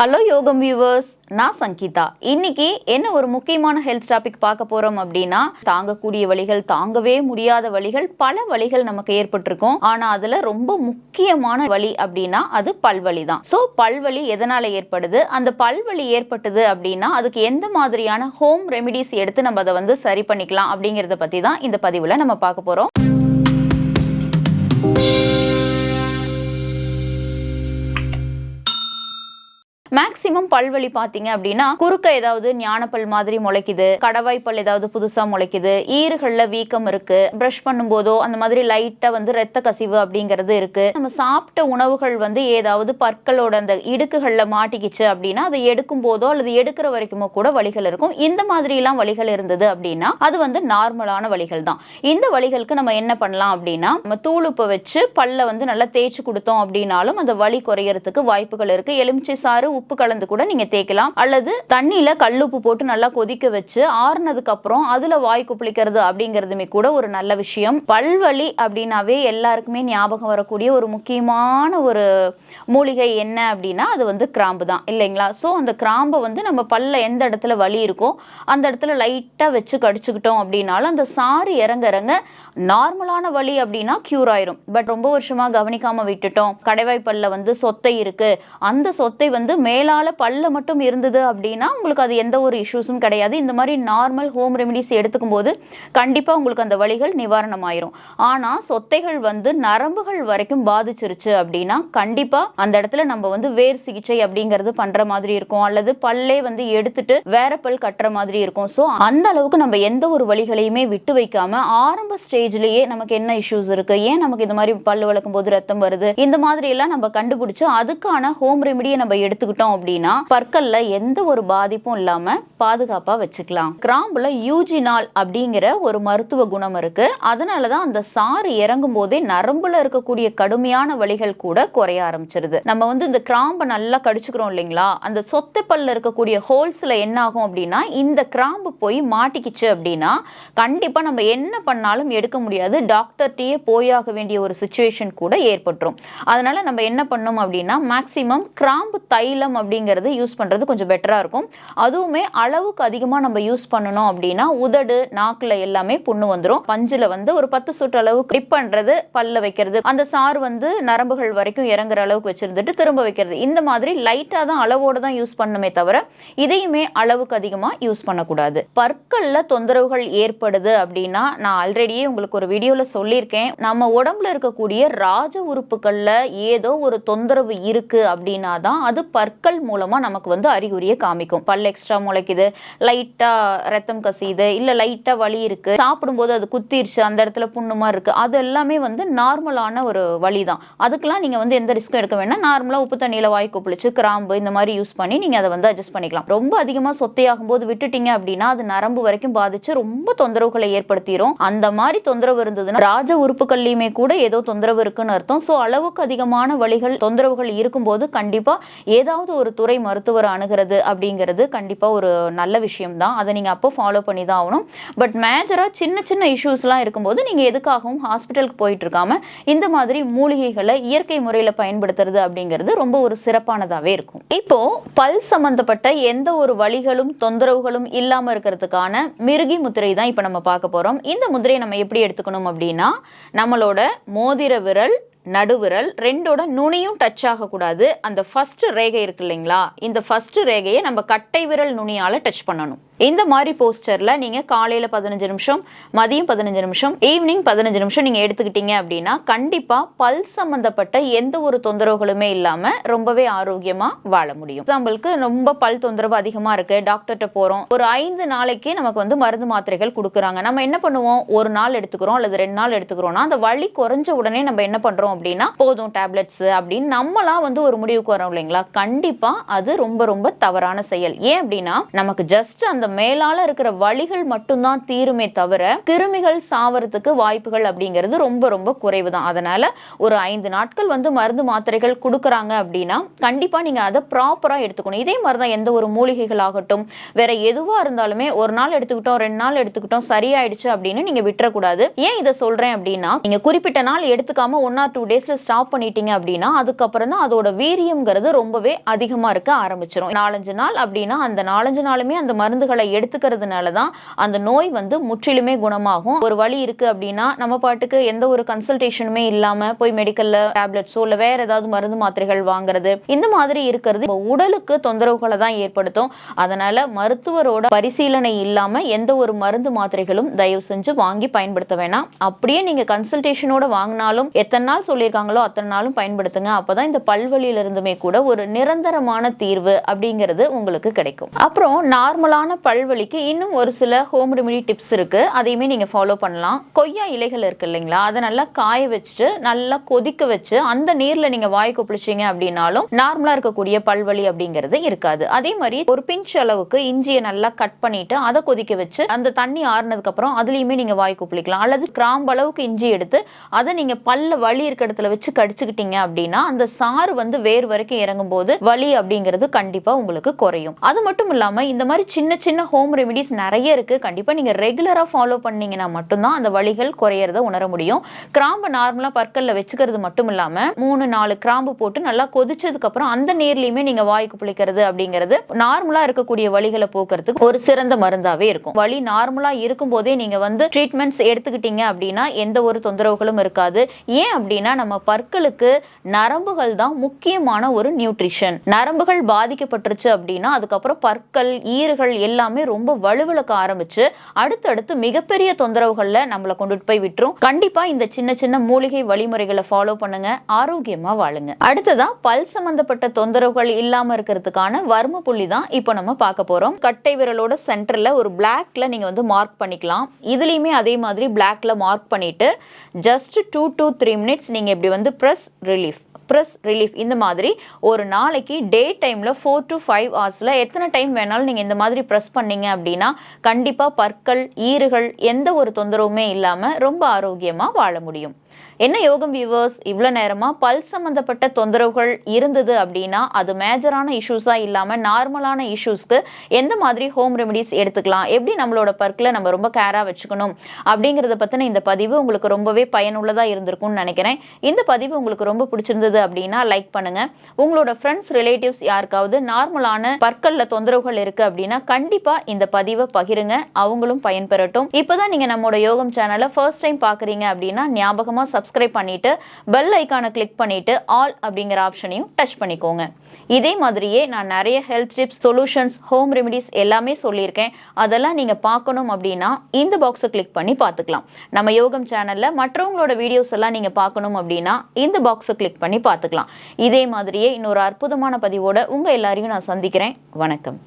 Hello யோகம் viewers, நான் சங்கீதா. இன்னைக்கு என்ன ஒரு முக்கியமான ஹெல்த் டாபிக் பார்க்க போறோம் அப்படின்னா, தாங்கக்கூடிய வலிகள், தாங்கவே முடியாத வலிகள், பல வலிகள் நமக்கு ஏற்பட்டிருக்கும். ஆனா அதுல ரொம்ப முக்கியமான வலி அப்படின்னா அது பல்வலி தான். சோ பல்வலி எதனால ஏற்படுது, அந்த பல்வலி ஏற்பட்டது அப்படின்னா அதுக்கு எந்த மாதிரியான ஹோம் ரெமிடிஸ் எடுத்து நம்ம அதை சரி பண்ணிக்கலாம் அப்படிங்கறத பத்தி தான் இந்த பதிவுல நம்ம பார்க்க போறோம். மேக்சிமம் பல்வலி பாத்தீங்க அப்படின்னா குறுக்க ஏதாவது ஞானப்பல் மாதிரி முளைக்குது, கடவாய் பல் ஏதாவது புதுசா முளைக்குது, ஈறுகள்ல வீக்கம் இருக்கு, பிரஷ் பண்ணும் போதோ அந்த மாதிரி லைட்டா ரத்த கசிவு அப்படிங்கிறது இருக்கு. நம்ம சாப்பிட்ட உணவுகள் ஏதாவது பற்களோட அந்த இடுக்குகள்ல மாட்டிக்கிச்சு அப்படின்னா அதை எடுக்கும் போதோ அல்லது எடுக்கிற வரைக்குமோ கூட வலிகள் இருக்கும். இந்த மாதிரி எல்லாம் வலிகள் இருந்தது அப்படின்னா அது நார்மலான வலிகள் தான். இந்த வலிகளுக்கு நம்ம என்ன பண்ணலாம் அப்படின்னா, நம்ம தூளுப்பை வச்சு பல்ல நல்லா தேய்ச்சி கொடுத்தோம் அப்படின்னாலும் அந்த வலி குறையறதுக்கு வாய்ப்புகள் இருக்கு. எலுமிச்சை சாறு, உப்பு கலந்து கூட நீங்க தேய்க்கலாம். அல்லது தண்ணியில கல்லுப்பு போட்டு நல்லா கொதிக்க வச்சு ஆறுனதுக்கு அப்புறம் அதுல வாய் குப்பளிக்கிறது அப்படிங்கறதுமே கூட ஒரு நல்ல விஷயம். பல்வலி அப்படின்னாவே எல்லாருக்குமே ஞாபகம் வரக்கூடிய ஒரு முக்கியமான ஒரு மூலிகை என்ன அப்படின்னா அது கிராம்பு தான், இல்லைங்களா? சோ அந்த கிராம்பை நம்ம பல்ல எந்த இடத்துல வலி இருக்கோ அந்த இடத்துல லைட்டா வச்சு கடிச்சுக்கிட்டோம் அப்படின்னாலும் அந்த சாறு இறங்க இறங்க நார்மலான வலி அப்படின்னா கியூர் ஆயிரும். பட் ரொம்ப வருஷமா கவனிக்காம விட்டுட்டோம், கடைவாய் பல்ல சொத்தை இருக்கு, அந்த சொத்தை மேலால பல்ல மட்டும் இருந்தது அப்படின்னா உங்களுக்கு அது எந்த ஒரு இஷ்யூஸும் கிடையாது. இந்த மாதிரி நார்மல் ஹோம் ரெமிடிஸ் எடுத்துக்கும் போது கண்டிப்பா உங்களுக்கு அந்த வலிகள் நிவாரணம் ஆயிரும். ஆனா சொத்தைகள் நரம்புகள் வரைக்கும் பாதிச்சிருச்சு அப்படின்னா கண்டிப்பா அந்த இடத்துல நம்ம வேர் சிகிச்சை அப்படிங்கறது பண்ற மாதிரி இருக்கும், அல்லது பல்லே எடுத்துட்டு வேற பல் கட்டுற மாதிரி இருக்கும். சோ அந்த அளவுக்கு நம்ம எந்த ஒரு வலிகளையுமே விட்டு வைக்காம ஆரம்ப ஸ்டேஜ்லயே நமக்கு என்ன இஷ்யூஸ் இருக்கு, ஏன் நமக்கு இந்த மாதிரி பல்லு வளர்க்கும் போது ரத்தம் வருது, இந்த மாதிரி எல்லாம் நம்ம கண்டுபிடிச்சு அதுக்கான ஹோம் ரெமிடியை நம்ம எடுத்துக்கிட்டோம் அப்படின்னா பற்கள்ல எந்த ஒரு பாதிப்பும் இல்லாம பாதுகாப்பா வச்சுக்கலாம். கிராம்புல யூஜினால் அப்படிங்கிற ஒரு மருத்துவ குணம் இருக்கு. அதனாலதான் அந்த சாறு இறங்கும் போதே நரம்புல இருக்கக்கூடிய கடுமையான வலிகள் கூட குறைய ஆரம்பிச்சிருது. நம்ம இந்த கிராம்பை நல்லா கடிச்சுக்கிறோம் இல்லைங்களா, அந்த சொத்தை பல்ல இருக்கக்கூடிய ஹோல்ஸ்ல என்ன ஆகும் அப்படின்னா இந்த கிராம்பு போய் மாட்டிக்கிச்சு அப்படின்னா கண்டிப்பா நம்ம என்ன பண்ணாலும் எடுக்க முடியாது, டாக்டர்கிட்டயே போயாக வேண்டிய ஒரு சிச்சுவேஷன் கூட ஏற்பட்டுரும். அதனால நம்ம என்ன பண்ணோம் அப்படின்னா மேக்சிமம் கிராம்பு தைலம் அப்படிங்கிறது யூஸ் பண்றது கொஞ்சம் பெட்டரா இருக்கும். அதுவுமே அளவுக்கு அதிகமா நம்ம யூஸ் பண்ணணும் அப்படின்னா உதடு, நாக்குல எல்லாமே புண்ணு வந்துடும். பஞ்சுல ஒரு 10 சொட்டு அளவுக்கு டிப் பண்றது, பல்ல வைக்கிறது, அந்த சாறு நரம்புகள் வரைக்கும் இறங்குற அளவுக்கு வச்சிருந்துட்டு திரும்ப வைக்கிறது, இந்த மாதிரி லைட்டா தான் அளவோட தான் யூஸ் பண்ணுமே தவிர இதையுமே அளவுக்கு அதிகமா யூஸ் பண்ணக்கூடாது. பற்கள்ல தொந்தரவுகள் ஏற்படுது அப்படின்னா நான் ஆல்ரெடியே உங்களுக்கு ஒரு வீடியோல சொல்லியிருக்கேன், நம்ம உடம்புல இருக்கக்கூடிய ராஜ உறுப்புகள்ல ஏதோ ஒரு தொந்தரவு இருக்கு அப்படின்னா தான் அது பற்கள் மூலமா நமக்கு அறிகுறியை காமிக்கும். பல் எக்ஸ்ட்ரா முளைக்குது, லைட்டா ரத்தம் கசியுது, இல்ல லைட்டா வலி இருக்கு, சாப்பிடும்போது அது குத்திருச்சு, அந்த இடத்துல புண்ணுமா இருக்கு, அது எல்லாமே நார்மலான ஒரு வலி தான். அதுக்கெல்லாம் நீங்க எந்த ரிஸ்க்கும் எடுக்க வேண்டாம். நார்மலா உப்பு தண்ணியில வாய் குப்பிளிச்சு கிராம்பு இந்த மாதிரி யூஸ் பண்ணி நீங்க அதை அட்ஜஸ்ட் பண்ணிக்கலாம். ரொம்ப அதிகமா சொத்தையாகும் போது விட்டுட்டீங்க அப்படின்னா அது நரம்பு வரைக்கும் பாதிச்சு ரொம்ப தொந்தரவுகளை ஏற்படுத்திடும். அந்த மாதிரி தொந்தரவு இருந்ததுன்னா ராஜ உறுப்புகள்லயுமே கூட ஏதோ தொந்தரவு இருக்குன்னு அர்த்தம். சோ அளவுக்கு அதிகமான வலிகள், தொந்தரவுகள் இருக்கும்போது கண்டிப்பா ஏதாவது ஒரு துறை மருத்துவர் அணுகிறது அப்படிங்கிறது கண்டிப்பா ஒரு நல்ல விஷயம் தான். அதை நீங்க அப்போ ஃபாலோ பண்ணி தான் ஆகணும். பட் மேஜரா சின்ன சின்ன இஷ்யூஸ்லாம் இருக்கும்போது நீங்க எதுக்காகவும் ஹாஸ்பிட்டலுக்கு போயிட்டு இருக்காம இந்த மாதிரி மூலிகைகளை இயற்கை முறையில பயன்படுத்துறது அப்படிங்கிறது ரொம்ப ஒரு சிறப்பானதாவே இருக்கும். இப்போ பல் சம்பந்தப்பட்ட எந்த ஒரு வலிகளும் தொந்தரவுகளும் இல்லாம இருக்கிறதுக்கான மிருகி முத்திரை தான் இப்ப நம்ம பார்க்க போறோம். இந்த முத்திரையை நம்ம எப்படி எடுத்துக்கணும் அப்படின்னா, நம்மளோட மோதிர விரல், நடுவிரல் ரெண்டோட நுனியும் டச் ஆகக்கூடாது. அந்த ஃபர்ஸ்ட் ரேகை இருக்கு இல்லைங்களா, இந்த ஃபர்ஸ்ட் ரேகையை நம்ம கட்டை விரல் நுனியால டச் பண்ணணும். இந்த மாதிரி போஸ்டர்ல நீங்க காலையில 15 நிமிஷம், மதியம் 15 நிமிஷம், ஈவினிங் 15 நிமிஷம் நீங்க எடுத்துக்கிட்டீங்க அப்படின்னா கண்டிப்பா பல் சம்பந்தப்பட்ட எந்த ஒரு தொந்தரவுகளுமே இல்லாம ரொம்பவே ஆரோக்கியமா வாழ முடியும். எக்ஸாம்பிளுக்கு ரொம்ப பல் தொந்தரவு அதிகமா இருக்கு, டாக்டர்கிட்ட போறோம், ஒரு 5 நாளைக்கு நமக்கு மருந்து மாத்திரைகள் கொடுக்குறாங்க. நம்ம என்ன பண்ணுவோம், ஒரு நாள் எடுத்துக்கிறோம் அல்லது 2 நாள் எடுத்துக்கிறோம்னா அந்த வலி குறைஞ்ச உடனே நம்ம என்ன பண்றோம் அப்படின்னா போதும் டேப்லெட்ஸ் அப்படின்னு நம்மளாம் ஒரு முடிவுக்கு வரோம் இல்லைங்களா. கண்டிப்பா அது ரொம்ப ரொம்ப தவறான செயல். ஏன் அப்படின்னா நமக்கு ஜஸ்ட் அந்த மேலால இருக்கிற வலிகள் மட்டும்தான் தீருமே தவிர கிருமிகள் சாவறதுக்கு வாய்ப்புகள் அப்படிங்கிறது ரொம்ப ரொம்ப குறைவு தான். அதனால ஒரு 5 நாட்கள் வந்து மருந்து மாத்திரைகள் கொடுக்குறாங்க அப்படின்னா கண்டிப்பா நீங்க அதை ப்ராப்பரா எடுத்துக்கணும். இதே மாதிரிதான் எந்த ஒரு மூலிகைகள் ஆகட்டும், வேற எதுவா இருந்தாலுமே ஒரு நாள் எடுத்துக்கிட்டோம், 2 நாள் எடுத்துக்கிட்டோம், சரியாயிடுச்சு அப்படின்னு நீங்க விட்டுறக்கூடாது. ஏன் இதை சொல்றேன் அப்படின்னா, நீங்க குறிப்பிட்ட நாள் எடுத்துக்காம 1 or 2 டேஸ்ல ஸ்டாப் பண்ணிட்டீங்க அப்படின்னா அதுக்கப்புறம் தான் அதோட வீரியம்ங்கிறது ரொம்பவே அதிகமா இருக்க ஆரம்பிச்சிடும். 4-5 நாள் அப்படின்னா அந்த 4-5 நாளுமே அந்த மருந்துகளை எடுத்துக்கிறதுனால தான் அந்த நோய் வந்து முற்றிலுமே குணமாகும். ஒரு வலி இருக்கு அப்படின்னா நம்ம பாட்டுக்கு எந்த ஒரு கன்சல்டேஷனுமே இல்லாம போய் மெடிக்கல்ல டேப்லெட்ஸோ இல்ல வேற ஏதாவது மருந்து மாத்திரைகள் வாங்குறது, இந்த மாதிரி இருக்கிறது உடலுக்கு தொந்தரவுகளை தான் ஏற்படுத்தும். அதனால மருத்துவரோட பரிசீலனை இல்லாம எந்த ஒரு மருந்து மாத்திரைகளும் தயவு செஞ்சு வாங்கி பயன்படுத்த வேணாம். அப்படியே நீங்க கன்சல்டேஷனோட வாங்கினாலும் எத்தனை நாள் சொல்லியிருக்காங்களோ அத்தனை நாளும் பயன்படுத்துங்க. அப்பதான் இந்த பல்வலியில இருந்துமே கூட ஒரு நிரந்தரமான தீர்வு அப்படிங்கிறது உங்களுக்கு கிடைக்கும். அப்புறம் நார்மலான பல்வலிக்கு இன்னும் ஒரு சில ஹோம் ரெமெடி டிப்ஸ் இருக்கு, அதையுமே நீங்க ஃபாலோ பண்ணலாம். கொய்யா இலைகள் இருக்கு இல்லைங்களா, அதை நல்லா காய வச்சுட்டு நல்லா கொதிக்க வச்சு அந்த நீர்ல நீங்க வாய் கொப்பளிச்சீங்க அப்படின்னாலும் நார்மலா இருக்கக்கூடிய பல்வலி அப்படிங்கிறது இருக்காது. அதே மாதிரி ஒரு பிஞ்ச் அளவுக்கு இஞ்சியை நல்லா கட் பண்ணிட்டு அதை கொதிக்க வச்சு அந்த தண்ணி ஆறுனதுக்கு அப்புறம் அதுலயுமே நீங்க வாய் கொப்பளிக்கலாம். அல்லது கிராம்பு அளவுக்கு இஞ்சி எடுத்து அதை நீங்க பல்ல வலி இருக்க இடத்துல வச்சு கடிச்சுக்கிட்டீங்க அப்படின்னா அந்த சாறு வந்து வேறு வரைக்கும் இறங்கும் போது வலி அப்படிங்கிறது கண்டிப்பா உங்களுக்கு குறையும். அது மட்டும் இல்லாம இந்த மாதிரி சின்ன சின்ன ஹோம் ரெமிடிஸ் நிறைய இருக்கு. கண்டிப்பா நீங்க ரெகுலரா ஃபாலோ பண்ணீங்கன்னா மட்டும்தான் அந்த வலிகள் குறையறத உணர முடியும். கிராம்பு நார்மலா பற்கல்ல வச்சுக்கிறது மட்டும் இல்லாம 3-4 கிராம்பு போட்டு நல்லா கொதிச்சதுக்கு அப்புறம் அந்த நீர்லயுமே நீங்க வாய்க்கு புளிக்கிறது அப்படிங்கிறது நார்மலா இருக்கக்கூடிய வலிகளை போக்குறதுக்கு ஒரு சிறந்த மருந்தாவே இருக்கும். வலி நார்மலா இருக்கும் போதே நீங்க வந்து ட்ரீட்மெண்ட்ஸ் எடுத்துக்கிட்டீங்க அப்படின்னா எந்த ஒரு தொந்தரவுகளும் இருக்காது. ஏன் அப்படின்னா நம்ம பற்களுக்கு நரம்புகள் தான் முக்கியமான ஒரு நியூட்ரிஷன். நரம்புகள் பாதிக்கப்பட்டுருச்சு அப்படின்னா அதுக்கப்புறம் பற்கள், ஈறுகள் எல்லாமே ரொம்ப வலுவிழக்க ஆரம்பிச்சு அடுத்தடுத்து மிகப்பெரிய தொந்தரவுகள்ல நம்மளை கொண்டுட்டு போய் விட்டுரும். கண்டிப்பா இந்த சின்ன சின்ன மூலிகை வழிமுறைகளை ஃபாலோ பண்ணுங்க, ஆரோக்கியமா வாழுங்க. அடுத்ததா பல் சம்பந்தப்பட்ட தொந்தரவுகள் இல்லாம இருக்கிறதுக்கான வர்ம புள்ளி தான் இப்போ நம்ம பார்க்க போறோம். கட்டை விரலோட சென்டர்ல ஒரு பிளாக்ல நீங்க வந்து மார்க் பண்ணிக்கலாம். இதுலயுமே அதே மாதிரி பிளாக்ல மார்க் பண்ணிட்டு ஜஸ்ட் 2 to 3 minutes நீங்க இப்படி வந்து பிரஸ் ரிலீஃப் இந்த மாதிரி ஒரு நாளைக்கு டே டைம்ல 4 to 5 ஹவர்ஸ்ல எத்தனை டைம் வேணாலும் நீங்க இந்த மாதிரி பிரஸ் பண்ணீங்க அப்படின்னா கண்டிப்பா பற்கள், ஈறுகள் எந்த ஒரு தொந்தரவுமே இல்லாம ரொம்ப ஆரோக்கியமா வாழ முடியும். என்ன யோகம் வியூவர்ஸ், இவ்வளவு நேரமா பல் சம்பந்தப்பட்ட தொந்தரவுகள் இருந்தது அப்படின்னா அது மேஜரான இஷ்யூஸா இல்லாம நார்மலான இஷ்யூஸ்க்கு எந்த மாதிரி ஹோம் ரெமெடிஸ் எடுத்துக்கலாம், எப்படி நம்மளோட பற்களை நம்ம ரொம்ப கேரா வச்சுக்கணும் அப்படிங்கறத பத்தின இந்த பதிவு உங்களுக்கு ரொம்பவே பயனுள்ளதா இருந்திருக்கும்னு நினைக்கிறேன். இந்த பதிவு உங்களுக்கு ரொம்ப பிடிச்சிருந்தது அப்படின்னா லைக் பண்ணுங்க. உங்களோட ஃப்ரெண்ட்ஸ், ரிலேட்டிவ்ஸ் யாருக்காவது நார்மலான பற்கள்ல தொந்தரவுகள் இருக்கு அப்படின்னா கண்டிப்பா இந்த பதிவை பகிருங்க, அவங்களும் பயன்பெறட்டும். இப்பதான் நீங்க நம்மளோட யோகம் சேனலை ஃபர்ஸ்ட் டைம் பாக்குறீங்க அப்படின்னா ஞாபகமா சப்ஸ்கிரைப் பண்ணிட்டு பெல் ஐகானை கிளிக் பண்ணிட்டு ஆல் அப்படிங்கிற ஆப்ஷனையும் டச் பண்ணிக்கோங்க. இதே மாதிரியே நான் நிறைய health tips, solutions, home remedies எல்லாமே சொல்லியிருக்கேன். அதெல்லாம் நீங்க பார்க்கணும் அப்படின்னா இந்த பாக்ஸை கிளிக் பண்ணி பார்த்துக்கலாம். நம்ம யோகம் சேனல்ல மற்றவங்களோட வீடியோஸ் எல்லாம் நீங்க பார்க்கணும் அப்படின்னா இந்த பாக்ஸை கிளிக் பண்ணி பார்த்துக்கலாம். இதே மாதிரியே இன்னொரு அற்புதமான பதிவோட உங்க எல்லாரையும் நான் சந்திக்கிறேன். வணக்கம்.